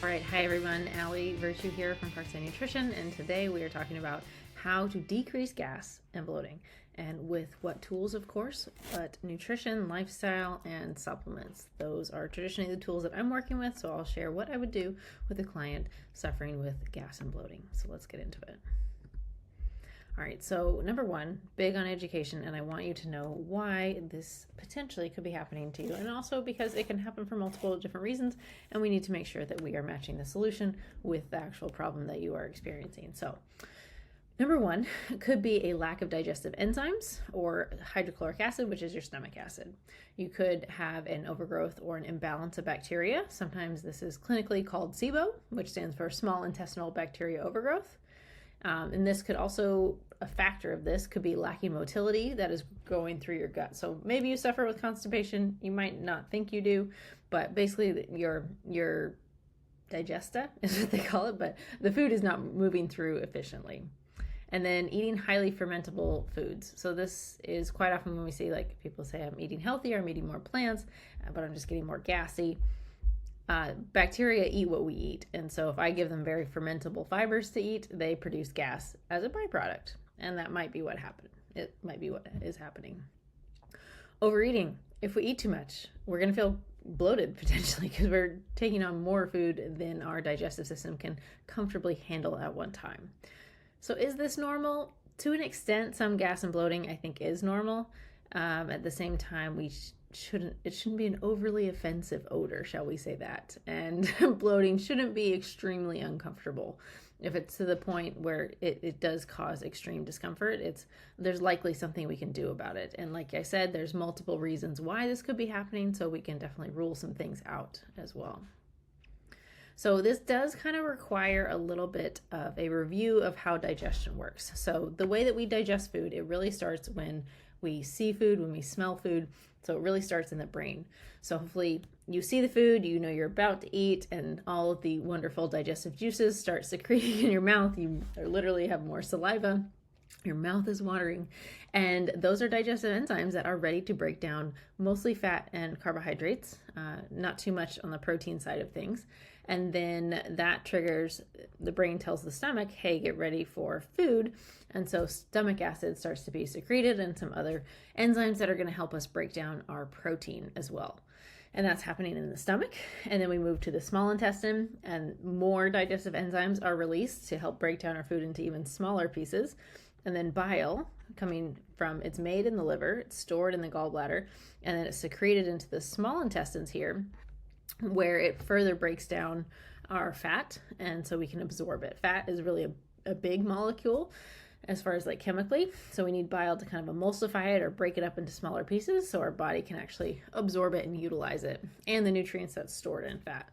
All right, hi everyone, Allie Virtue here from Parkside Nutrition, and today we are talking about how to decrease gas and bloating, and with what tools, of course, but nutrition, lifestyle, and supplements. Those are traditionally the tools that I'm working with, so I'll share what I would do with a client suffering with gas and bloating. So let's get into it. All right, so number one, big on education, and I want you to know why this potentially could be happening to you, and also because it can happen for multiple different reasons, and we need to make sure that we are matching the solution with the actual problem that you are experiencing. So number one could be a lack of digestive enzymes or hydrochloric acid, which is your stomach acid. You could have an overgrowth or an imbalance of bacteria. Sometimes this is clinically called SIBO, which stands for small intestinal bacteria overgrowth. And this could also, a factor of this could be lacking motility that is going through your gut. So maybe you suffer with constipation. You might not think you do, but basically your digesta is what they call it, but the food is not moving through efficiently. And then eating highly fermentable foods. So this is quite often when we see, like, people say, I'm eating healthier, I'm eating more plants, but I'm just getting more gassy. Bacteria eat what we eat, and so if I give them very fermentable fibers to eat, they produce gas as a byproduct, and that might be what happened. It might be what is happening. Overeating. If we eat too much, we're going to feel bloated potentially because we're taking on more food than our digestive system can comfortably handle at one time. So is this normal? To an extent, some gas and bloating I think is normal. At the same time, it shouldn't be an overly offensive odor, shall we say that. And bloating shouldn't be extremely uncomfortable. If it's to the point where it does cause extreme discomfort, there's likely something we can do about it. And like I said, there's multiple reasons why this could be happening, so we can definitely rule some things out as well. So this does kind of require a little bit of a review of how digestion works. So the way that we digest food, it really starts when we see food, when we smell food. So it really starts in the brain. So hopefully you see the food, you know you're about to eat, and all of the wonderful digestive juices start secreting in your mouth. You literally have more saliva. Your mouth is watering, and those are digestive enzymes that are ready to break down mostly fat and carbohydrates, not too much on the protein side of things. And then that triggers, the brain tells the stomach, hey, get ready for food. And so stomach acid starts to be secreted and some other enzymes that are going to help us break down our protein as well. And that's happening in the stomach. And then we move to the small intestine, and more digestive enzymes are released to help break down our food into even smaller pieces. And then bile it's made in the liver, it's stored in the gallbladder, and then it's secreted into the small intestines here, where it further breaks down our fat, and so we can absorb it. Fat is really a big molecule as far as like chemically, so we need bile to kind of emulsify it or break it up into smaller pieces so our body can actually absorb it and utilize it, and the nutrients that's stored in fat.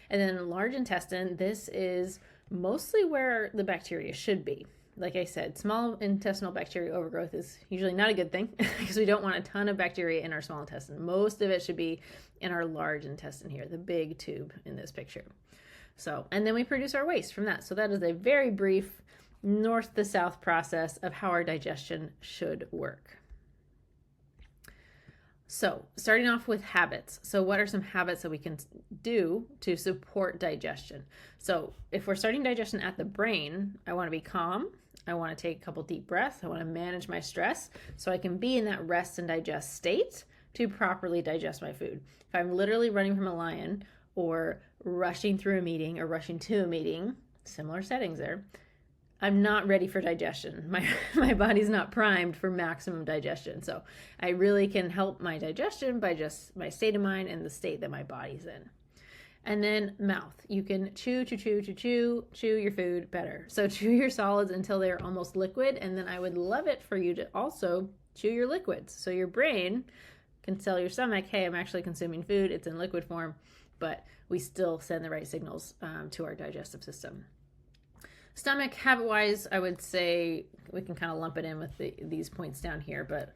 And then large intestine, this is mostly where the bacteria should be. Like I said, small intestinal bacteria overgrowth is usually not a good thing because we don't want a ton of bacteria in our small intestine. Most of it should be in our large intestine here, the big tube in this picture. So, and then we produce our waste from that. So that is a very brief north to south process of how our digestion should work. So starting off with habits. So what are some habits that we can do to support digestion? So if we're starting digestion at the brain, I want to be calm. I want to take a couple deep breaths. I want to manage my stress so I can be in that rest and digest state to properly digest my food. If I'm literally running from a lion or rushing through a meeting or rushing to a meeting, similar settings there, I'm not ready for digestion. My body's not primed for maximum digestion. So I really can help my digestion by just my state of mind and the state that my body's in. And then mouth. You can chew your food better. So chew your solids until they're almost liquid. And then I would love it for you to also chew your liquids. So your brain can tell your stomach, hey, I'm actually consuming food. It's in liquid form, but we still send the right signals to our digestive system. Stomach, habit-wise, I would say we can kind of lump it in with these points down here, but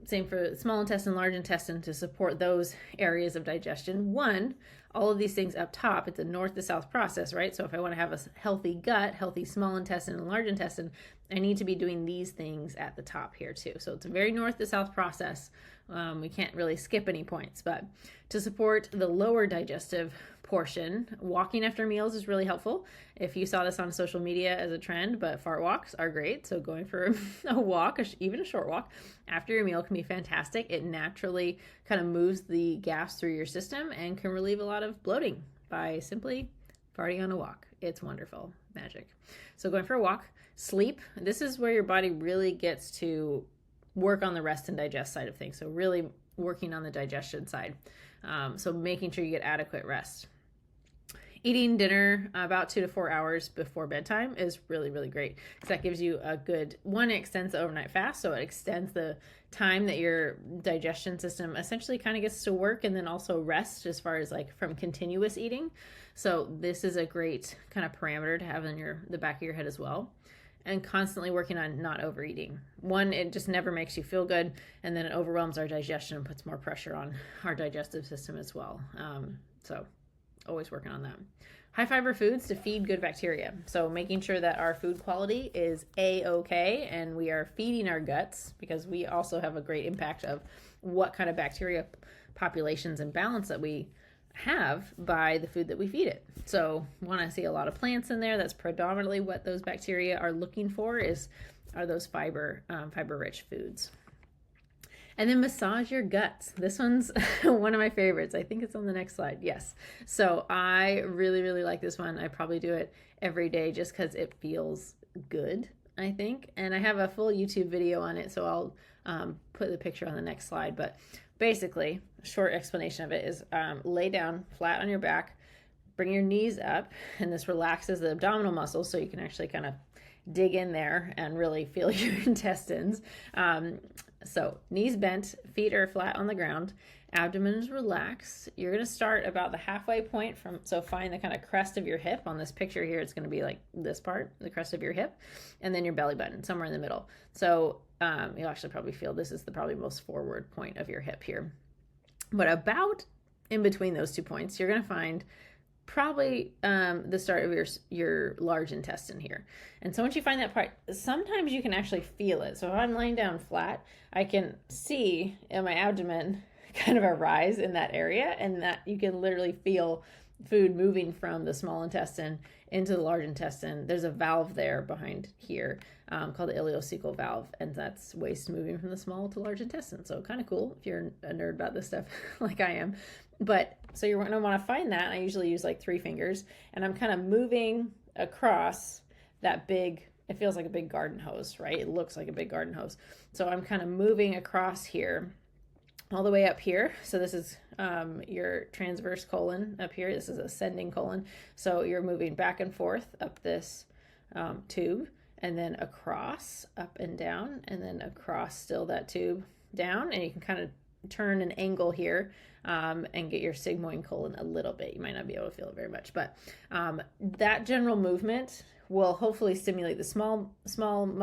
same for small intestine, large intestine to support those areas of digestion. One, all of these things up top, it's a north to south process, right? So if I want to have a healthy gut, healthy small intestine and large intestine, I need to be doing these things at the top here too. So it's a very north to south process We can't really skip any points, but to support the lower digestive portion, walking after meals is really helpful. If you saw this on social media as a trend, but fart walks are great. So going for a walk, even a short walk after your meal can be fantastic. It naturally kind of moves the gas through your system and can relieve a lot of bloating by simply farting on a walk. It's wonderful, magic. So going for a walk, sleep. This is where your body really gets to work on the rest and digest side of things. So really working on the digestion side. So making sure you get adequate rest. Eating dinner about 2 to 4 hours before bedtime is really, really great because that gives you a good, one, it extends the overnight fast. So it extends the time that your digestion system essentially kind of gets to work, and then also rest as far as like from continuous eating. So this is a great kind of parameter to have in the back of your head as well. And constantly working on not overeating. One, it just never makes you feel good, and then it overwhelms our digestion and puts more pressure on our digestive system as well. So always working on that. High fiber foods to feed good bacteria. So making sure that our food quality is A-okay and we are feeding our guts, because we also have a great impact of what kind of bacteria populations and balance that we have by the food that we feed it. So want to see a lot of plants in there. That's predominantly what those bacteria are looking for, are those fiber rich foods. And then massage your guts. This one's one of my favorites. I think it's on the next slide. Yes. So I really, really like this one. I probably do it every day just because it feels good, I think. And I have a full YouTube video on it, so I'll put the picture on the next slide. But basically, a short explanation of it is lay down flat on your back, bring your knees up, and this relaxes the abdominal muscles so you can actually kind of dig in there and really feel your intestines. So knees bent, feet are flat on the ground, abdomen is relaxed. You're going to start about the halfway point so find the kind of crest of your hip. On this picture here, it's going to be like this part, the crest of your hip, and then your belly button, somewhere in the middle. So you'll actually probably feel this is the probably most forward point of your hip here. But about in between those 2 points, you're going to find probably the start of your large intestine here. And so once you find that part, sometimes you can actually feel it. So if I'm laying down flat, I can see in my abdomen kind of a rise in that area, and that you can literally feel food moving from the small intestine into the large intestine. There's a valve there behind here called the ileocecal valve, and that's waste moving from the small to large intestine. So kind of cool if you're a nerd about this stuff like I am. But so you're going to want to find that. I usually use like 3 fingers, and I'm kind of moving across that big, it feels like a big garden hose, right? It looks like a big garden hose. So I'm kind of moving across here all the way up here. So this is your transverse colon up here. This is ascending colon. So you're moving back and forth up this tube, and then across, up and down, and then across still that tube down. And you can kind of turn an angle here and get your sigmoid colon a little bit. You might not be able to feel it very much, but that general movement will hopefully stimulate the smooth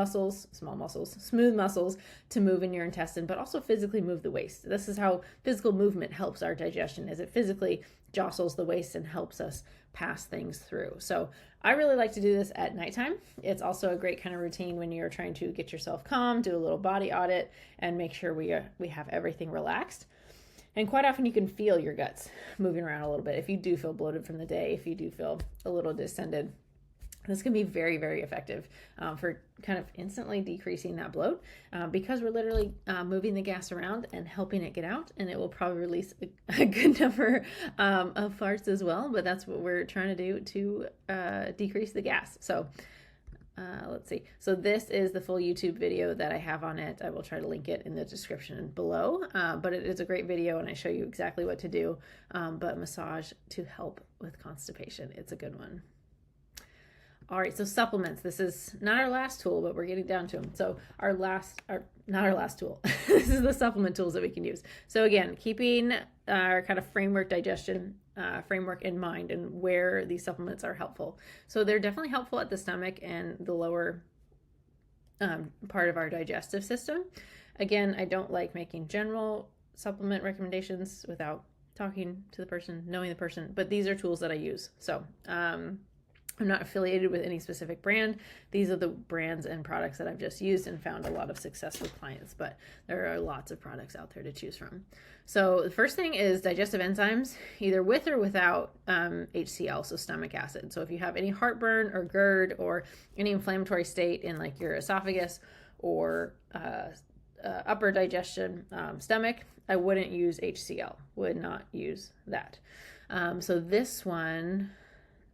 muscles to move in your intestine, but also physically move the waste. This is how physical movement helps our digestion, is it physically jostles the waste and helps us pass things through. So I really like to do this at nighttime. It's also a great kind of routine when you're trying to get yourself calm, do a little body audit, and make sure we have everything relaxed. And quite often you can feel your guts moving around a little bit. If you do feel bloated from the day, if you do feel a little distended, this can be very, very effective for kind of instantly decreasing that bloat because we're literally moving the gas around and helping it get out, and it will probably release a good number of farts as well, but that's what we're trying to do to decrease the gas. So let's see. So this is the full YouTube video that I have on it. I will try to link it in the description below, but it is a great video and I show you exactly what to do, but massage to help with constipation. It's a good one. All right, so supplements. This is not our last tool, but we're getting down to them. So not our last tool. This is the supplement tools that we can use. So again, keeping our kind of digestion framework in mind and where these supplements are helpful. So they're definitely helpful at the stomach and the lower part of our digestive system. Again, I don't like making general supplement recommendations without talking to the person, knowing the person, but these are tools that I use. So I'm not affiliated with any specific brand. These are the brands and products that I've just used and found a lot of success with clients, but there are lots of products out there to choose from. So the first thing is digestive enzymes, either with or without HCl, so stomach acid. So if you have any heartburn or GERD or any inflammatory state in like your esophagus or upper digestion stomach, I wouldn't use HCl, would not use that. So this one,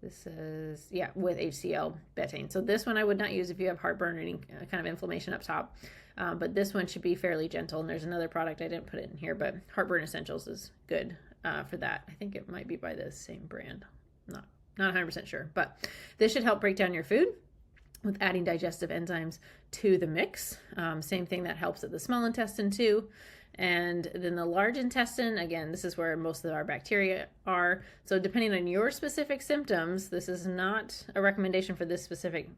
this is, with HCl betaine. So this one I would not use if you have heartburn or any kind of inflammation up top. But this one should be fairly gentle. And there's another product, I didn't put it in here, but Heartburn Essentials is good for that. I think it might be by the same brand. Not 100% sure. But this should help break down your food with adding digestive enzymes to the mix. Same thing that helps at the small intestine too. And then the large intestine, again, this is where most of our bacteria are. So depending on your specific symptoms, this is not a recommendation for this specific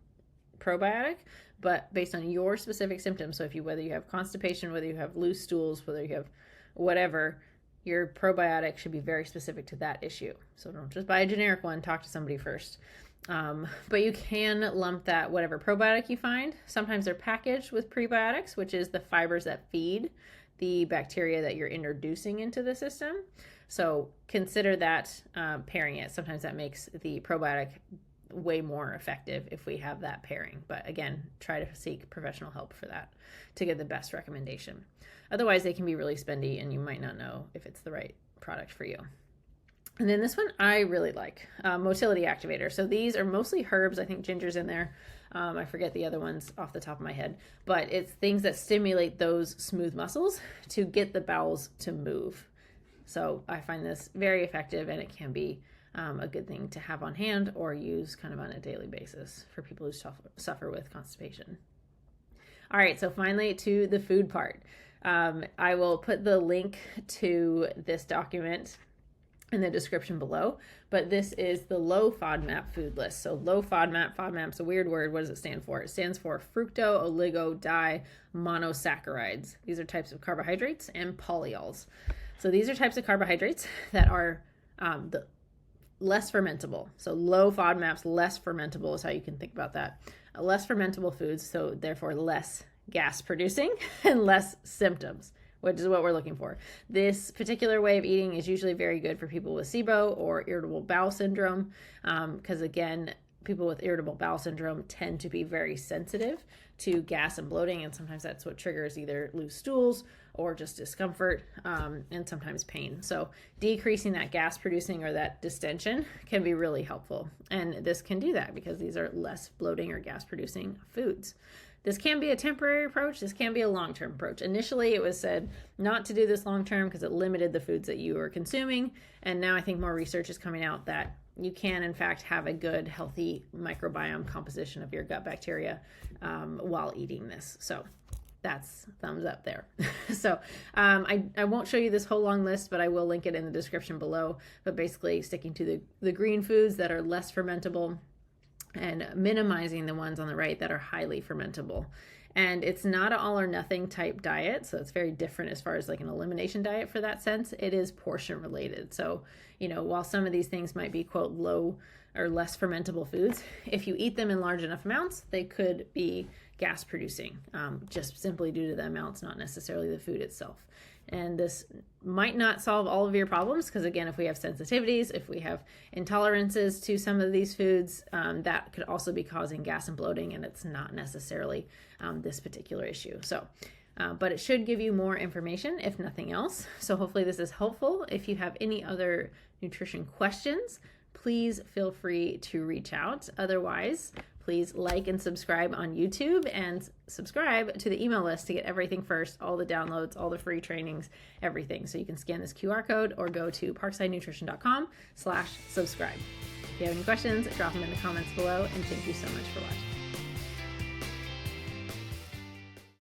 probiotic, but based on your specific symptoms. So whether you have constipation, whether you have loose stools, whether you have whatever, your probiotic should be very specific to that issue. So don't just buy a generic one, talk to somebody first. But you can lump that whatever probiotic you find. Sometimes they're packaged with prebiotics, which is the fibers that feed the bacteria that you're introducing into the system. So consider that pairing it. Sometimes that makes the probiotic way more effective if we have that pairing. But again, try to seek professional help for that to get the best recommendation. Otherwise, they can be really spendy and you might not know if it's the right product for you. And then this one I really like, motility activator. So these are mostly herbs. I think ginger's in there. I forget the other ones off the top of my head, but it's things that stimulate those smooth muscles to get the bowels to move. So I find this very effective, and it can be a good thing to have on hand or use kind of on a daily basis for people who suffer with constipation. All right, so finally to the food part. I will put the link to this document in the description below, but this is the low FODMAP food list. So low FODMAP's a weird word. What does it stand for? It stands for fructo-oligo-di-monosaccharides. These are types of carbohydrates, and polyols. So these are types of carbohydrates that are the less fermentable. So low FODMAP's less fermentable is how you can think about that. Less fermentable foods, so therefore less gas producing and less symptoms, which is what we're looking for. This particular way of eating is usually very good for people with SIBO or irritable bowel syndrome, because again, people with irritable bowel syndrome tend to be very sensitive to gas and bloating, and sometimes that's what triggers either loose stools or just discomfort, and sometimes pain. So decreasing that gas producing or that distension can be really helpful. And this can do that because these are less bloating or gas producing foods. This can be a temporary approach. This can be a long-term approach. Initially, it was said not to do this long-term because it limited the foods that you were consuming. And now I think more research is coming out that you can, in fact, have a good, healthy microbiome composition of your gut bacteria while eating this. So that's thumbs up there. So I won't show you this whole long list, but I will link it in the description below. But basically sticking to the green foods that are less fermentable and minimizing the ones on the right that are highly fermentable. And it's not an all or nothing type diet. So it's very different as far as like an elimination diet for that sense. It is portion related. So, while some of these things might be quote low or less fermentable foods, if you eat them in large enough amounts, they could be gas producing, just simply due to the amounts, not necessarily the food itself. And this might not solve all of your problems because, again, if we have sensitivities, if we have intolerances to some of these foods, that could also be causing gas and bloating, and it's not necessarily this particular issue. So, but it should give you more information, if nothing else. So hopefully this is helpful. If you have any other nutrition questions, please feel free to reach out. Otherwise, please like and subscribe on YouTube and subscribe to the email list to get everything first, all the downloads, all the free trainings, everything. So you can scan this QR code or go to parksidenutrition.com/subscribe. If you have any questions, drop them in the comments below, and thank you so much for watching.